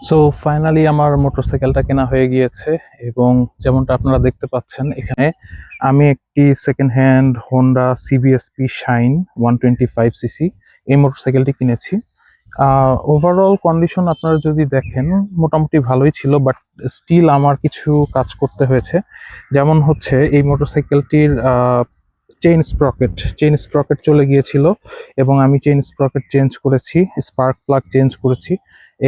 So finally আমার মোটরসাইকেলটা কেনা হয়ে গিয়েছে এবং যেমনটা আপনারা দেখতে পাচ্ছেন এখানে আমি একটি second hand Honda CBSP Shine 125 CC এই মোটরসাইকেলটি কিনেছি। ওভারঅল কন্ডিশন আপনারা যদি দেখেন মোটামুটি ভালোই ছিল, বাট স্টিল আমার কিছু কাজ করতে হয়েছে। যেমন হচ্ছে এই মোটরসাইকেলটির চেইন স্প্রকেট চলে গিয়েছিল এবং আমি চেইন স্প্রকেট চেঞ্জ করেছি, স্পার্ক প্লাগ চেঞ্জ করেছি।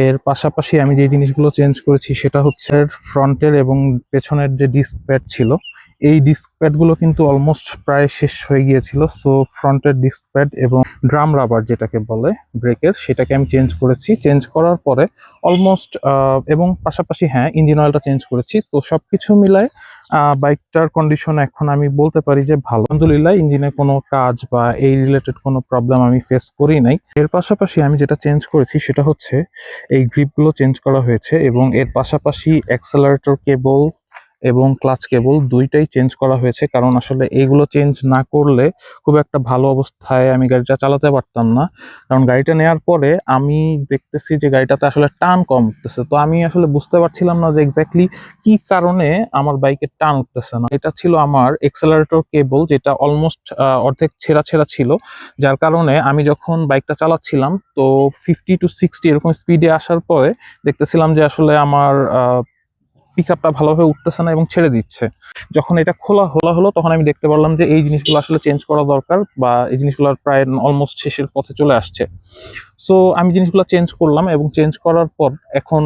এর পাশাপাশি আমি যে জিনিসগুলো চেঞ্জ করেছি সেটা হচ্ছে ফ্রন্টের এবং পেছনের যে ডিস্ক প্যাড ছিল, এই ডিস্ক প্যাডগুলো কিন্তু অলমোস্ট প্রায় শেষ হয়ে গিয়েছিল। সো ফ্রন্টের ডিস্ক প্যাড এবং ড্রাম রাবার যেটাকে বলে ব্রেকের, সেটাকে আমি চেঞ্জ করেছি। চেঞ্জ করার পরে অলমোস্ট এবং পাশাপাশি ইঞ্জিন অয়েলটা চেঞ্জ করেছি। তো সবকিছু মিলায় বাইকটার কন্ডিশন এখন আমি বলতে পারি যে ভালো, আলহামদুলিল্লাহ। ইঞ্জিনে কোনো কাজ বা এই রিলেটেড কোনো প্রবলেম আমি ফেস করি নাই। এর পাশাপাশি আমি যেটা চেঞ্জ করেছি সেটা হচ্ছে এই গ্রিপগুলো চেঞ্জ করা হয়েছে এবং এর পাশাপাশি অ্যাক্সেলারেটর কেবল এবং ক্লাচ কেবল দুইটাই চেঞ্জ করা হয়েছে, কারণ আসলে এইগুলো চেঞ্জ না করলে খুব একটা ভালো অবস্থায় আমি গাড়িটা চালাতে পারতাম না। কারণ গাড়িটা নেওয়ার পরে আমি দেখতেছি যে গাড়িটাতে আসলে টান কম উঠতেছে। তো আমি আসলে বুঝতে পারছিলাম না যে এক্স্যাক্টলি কি কারণে আমার বাইকের টান উঠতেছে না। এটা ছিল আমার এক্সেলারেটর কেবল, যেটা অলমোস্ট অর্ধেক ছেঁড়া ছেঁড়া ছিল, যার কারণে আমি যখন বাইকটা চালাচ্ছিলাম তো 50 to 60 এরকম স্পিডে আসার পরে দেখতেছিলাম যে আসলে আমার পিক আপটা ভালোভাবে উঠতেছে না এবং ছেড়ে দিচ্ছে। যখন এটা খোলা হলো তখন আমি দেখতে পারলাম যে এই জিনিসগুলো আসলে চেঞ্জ করা দরকার, বা এই জিনিসগুলো প্রায় অলমোস্ট শেষের পথে চলে আসছে। সো আমি জিনিসগুলো চেঞ্জ করলাম এবং চেঞ্জ করার পর এখন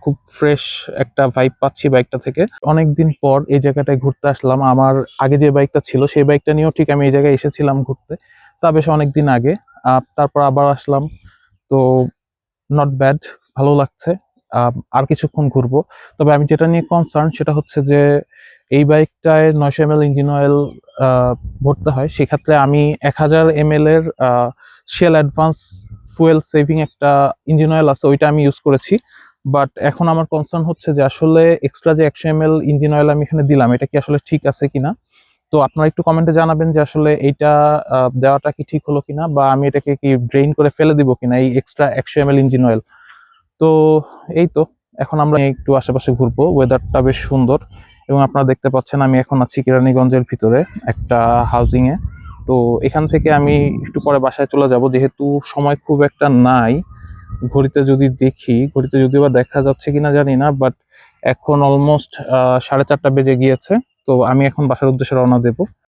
খুব ফ্রেশ একটা ভাইব পাচ্ছি বাইকটা থেকে। অনেকদিন পর এই জায়গাটায় ঘুরতে আসলাম। আমার আগে যে বাইকটা ছিল সেই বাইকটা নিয়েও ঠিক আমি এই জায়গায় এসেছিলাম ঘুরতে, তা বেশ অনেকদিন আগে। তারপর আবার আসলাম। তো নট ব্যাড, ভালো লাগছে। আর কিছুক্ষণ ঘুরবো। তবে আমি যেটা নিয়ে কনসার্ন সেটা হচ্ছে যে এই বাইকটায় 900 ml ইঞ্জিন অয়েল ভরতে হয়। সেক্ষেত্রে আমি 1000 ml এর শেল অ্যাডভান্স ফুয়েল সেভিং একটা ইঞ্জিন অয়েল আছে, ওইটা আমি ইউজ করেছি। বাট এখন আমার কনসার্ন হচ্ছে যে আসলে এক্সট্রা যে 100 ml ইঞ্জিন অয়েল আমি এখানে দিলাম, এটা কি আসলে ঠিক আছে কিনা। তো আপনারা একটু কমেন্টে জানাবেন যে আসলে এইটা দেওয়াটা কি ঠিক হলো কিনা, বা আমি এটাকে কি ড্রেইন করে ফেলে দিব কিনা এই এক্সট্রা 100 ml ইঞ্জিন অয়েল। তো এই তো, এখন আমরা একটু আশেপাশে ঘুরবো। ওয়েদারটা বেশ সুন্দর এবং আপনারা দেখতে পাচ্ছেন আমি এখন আছি কেরানীগঞ্জের ভিতরে একটা হাউজিং এ। তো এখান থেকে আমি একটু পরে বাসায় চলে যাব, যেহেতু সময় খুব একটা নাই। ঘড়িতে যদি দেখি, ঘড়িতে যদিও বা দেখা যাচ্ছে কিনা জানি না, বাট এখন অলমোস্ট 4:30 বেজে গিয়েছে। তো আমি এখন বাসার উদ্দেশ্যে রওনা দেব।